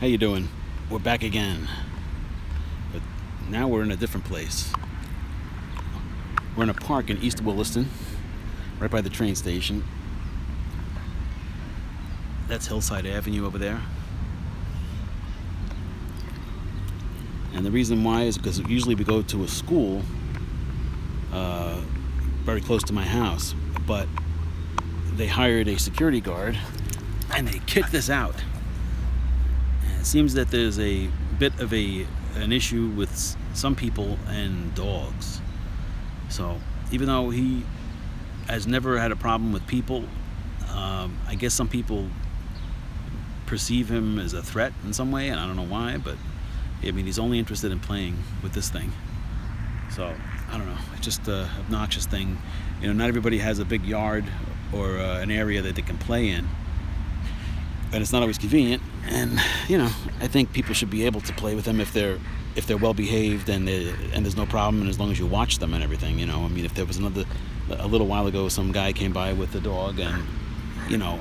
How you doing? We're back again, but now we're in a different place. We're in a park in East Williston, right by the train station. That's Hillside Avenue over there. And the reason why is because usually we go to a school very close to my house, but they hired a security guard and they kicked us out. And it seems that there's a bit of an issue with some people and dogs. So even though he has never had a problem with people, I guess some people perceive him as a threat in some way, and I don't know why, but I mean, he's only interested in playing with this thing. So I don't know, it's just an obnoxious thing. You know, not everybody has a big yard or an area that they can play in, and it's not always convenient. And you know, I think people should be able to play with them if they're well behaved and there's no problem, and as long as you watch them and everything. You know, I mean, if there was a little while ago, some guy came by with a dog, and you know,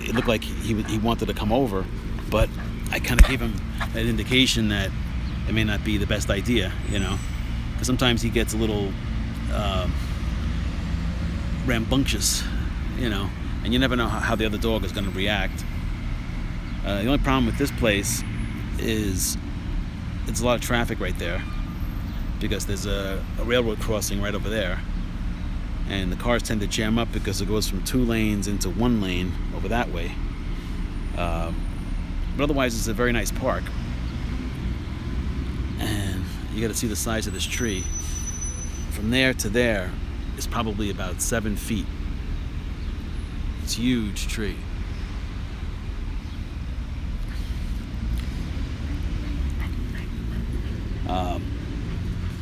it looked like he wanted to come over, but I kind of gave him an indication that it may not be the best idea, you know, because sometimes he gets a little rambunctious, you know, and you never know how the other dog is going to react. The only problem with this place is it's a lot of traffic right there, because there's a railroad crossing right over there, and the cars tend to jam up because it goes from 2 lanes into 1 lane over that way. But otherwise, it's a very nice park. And you got to see the size of this tree. From there to there is probably about 7 feet. It's a huge tree.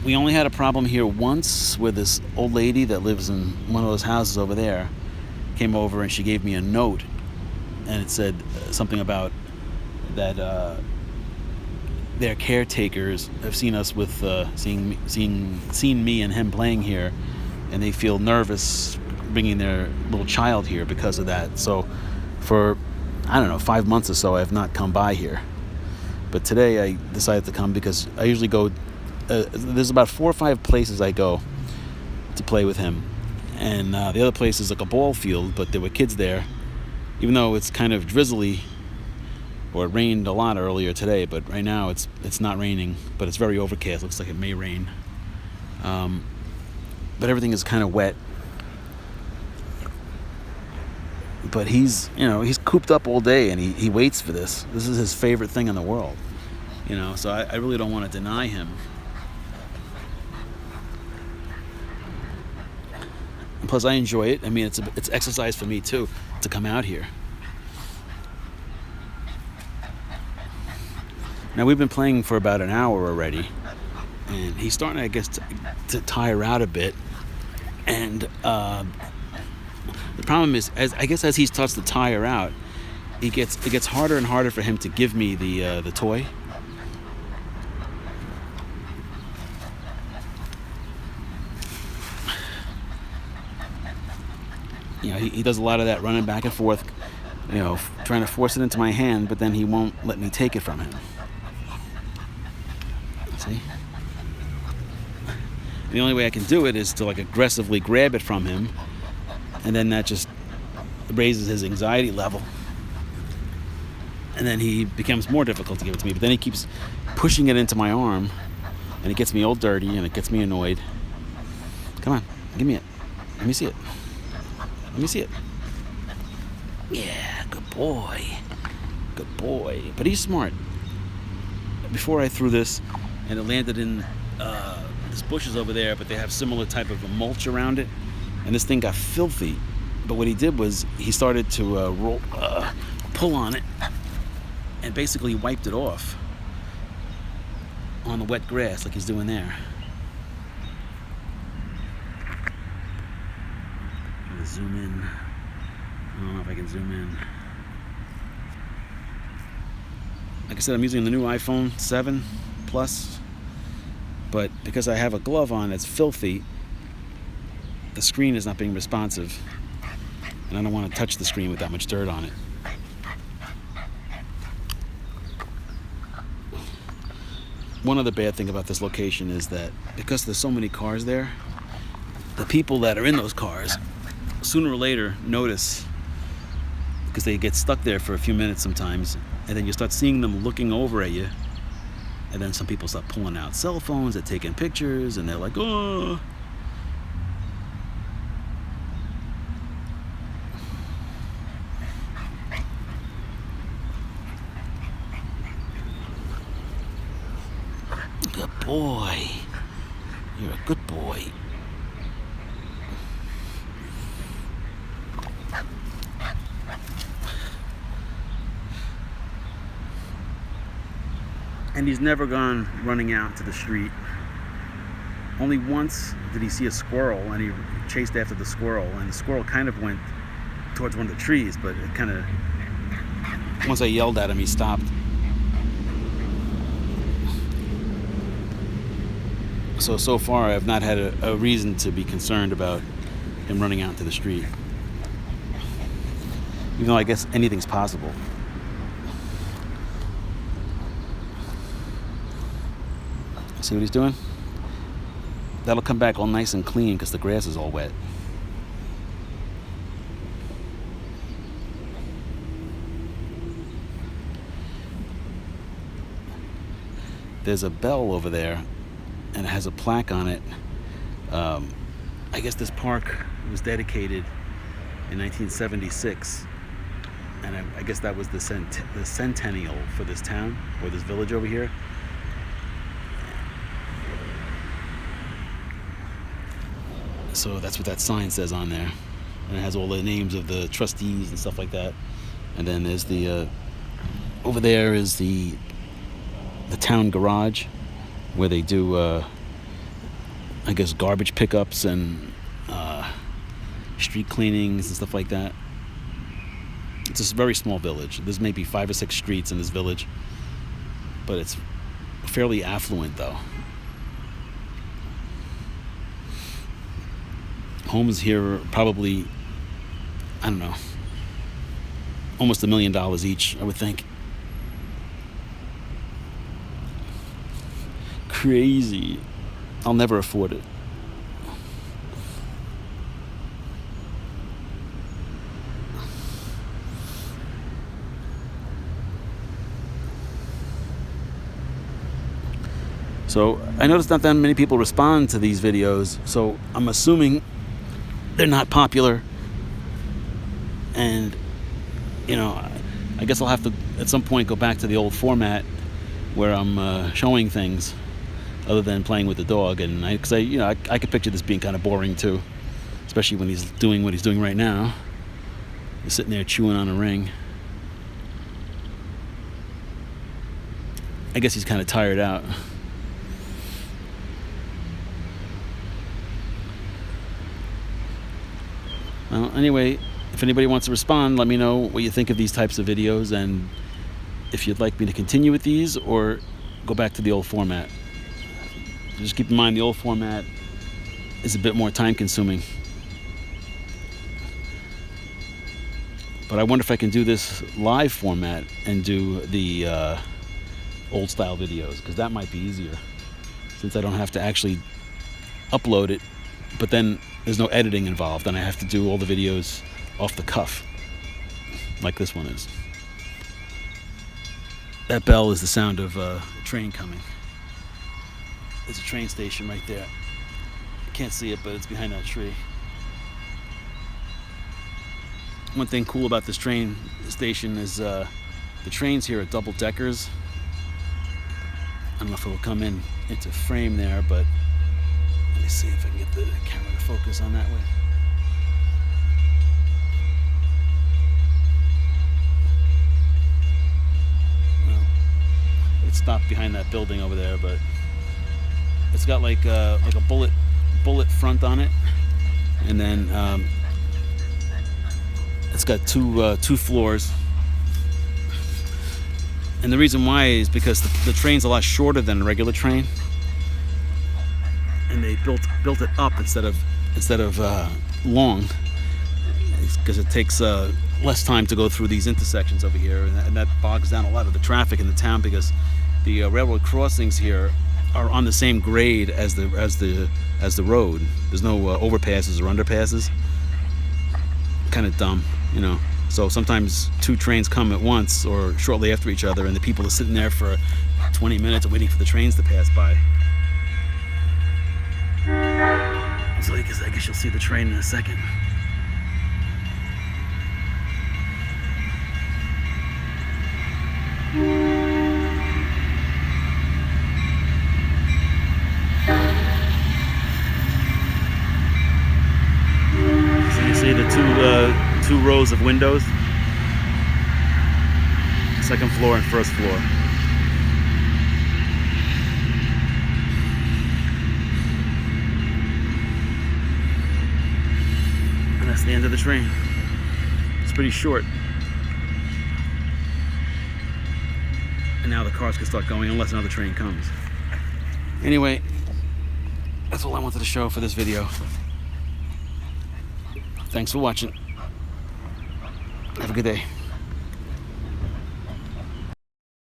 We only had a problem here once, where this old lady that lives in one of those houses over there came over and she gave me a note, and it said something about that their caretakers have seen us with seen me and him playing here, and they feel nervous bringing their little child here because of that. So for, I don't know, 5 months or so, I have not come by here. But today I decided to come because I usually go, there's about 4 or 5 places I go to play with him, and the other place is like a ball field, but there were kids there, even though it's kind of drizzly, or it rained a lot earlier today, but right now it's not raining, but it's very overcast. Looks like it may rain. But everything is kind of wet. But he's cooped up all day, and he waits for this. This is his favorite thing in the world. You know, so I really don't want to deny him. And plus, I enjoy it. I mean, it's exercise for me too, to come out here. Now, we've been playing for about an hour already, and he's starting, I guess, to tire out a bit. And the problem is, as he starts to tire out, it gets harder and harder for him to give me the toy. You know, he does a lot of that running back and forth, you know, trying to force it into my hand, but then he won't let me take it from him. See? The only way I can do it is to like aggressively grab it from him, and then that just raises his anxiety level, and then he becomes more difficult to give it to me. But then he keeps pushing it into my arm, and it gets me all dirty, and it gets me annoyed. Come on, give me it. Let me see it. Let me see it. Yeah, good boy. Good boy. But he's smart. Before I threw this, and it landed in this bushes over there, but they have similar type of a mulch around it, and this thing got filthy. But what he did was he started to pull on it, and basically wiped it off on the wet grass like he's doing there. I'm gonna zoom in. I don't know if I can zoom in. Like I said, I'm using the new iPhone 7 Plus, but because I have a glove on that's filthy, the screen is not being responsive, and I don't want to touch the screen with that much dirt on it. one other bad thing about this location is that because there's so many cars there, the people that are in those cars sooner or later notice, because they get stuck there for a few minutes sometimes, and then you start seeing them looking over at you, and then some people start pulling out cell phones, they're taking pictures, and they're like, oh. Good boy. You're a good boy. And he's never gone running out to the street. Only once did he see a squirrel, and he chased after the squirrel, and the squirrel kind of went towards one of the trees, but it kind of, once I yelled at him, he stopped. So far I've not had a reason to be concerned about him running out into the street, even though I guess anything's possible. See what he's doing? That'll come back all nice and clean because the grass is all wet. There's a bell over there, and it has a plaque on it. I guess this park was dedicated in 1976, and I guess that was the centennial for this town, or this village over here. So that's what that sign says on there, and it has all the names of the trustees and stuff like that. And then there's the over there is the town garage, where they do I guess garbage pickups and street cleanings and stuff like that. It's a very small village. There's maybe 5 or 6 streets in this village, but it's fairly affluent though. Homes here are probably, I don't know, almost $1 million each, I would think. Crazy. I'll never afford it. So I noticed not that many people respond to these videos, so I'm assuming they're not popular. And, you know, I guess I'll have to at some point go back to the old format where I'm showing things other than playing with the dog. And I could picture this being kind of boring too, especially when he's doing what he's doing right now. He's sitting there chewing on a ring. I guess he's kind of tired out. Well, anyway, if anybody wants to respond, let me know what you think of these types of videos, and if you'd like me to continue with these or go back to the old format. Just keep in mind the old format is a bit more time consuming. But I wonder if I can do this live format and do the old style videos, because that might be easier since I don't have to actually upload it, but then there's no editing involved, and I have to do all the videos off the cuff like this one is. That bell is the sound of a train coming. There's a train station right there. I can't see it, but it's behind that tree. One thing cool about this train station is the trains here are double deckers. I don't know if it will come into frame there, but let me see if I can get the camera to focus on that way. Well, it stopped behind that building over there, but it's got like a bullet front on it, and then it's got two floors. And the reason why is because the train's a lot shorter than a regular train, and they built it up instead of long, because it takes less time to go through these intersections over here, and that bogs down a lot of the traffic in the town, because the railroad crossings here are on the same grade as the road. There's no overpasses or underpasses. Kind of dumb, you know. So sometimes two trains come at once or shortly after each other, and the people are sitting there for 20 minutes waiting for the trains to pass by. So I guess you'll see the train in a second. So you see the two rows of windows, second floor and first floor. And that's the end of the train. It's pretty short. And now the cars can start going unless another train comes. Anyway, that's all I wanted to show for this video. Thanks for watching. Have a good day.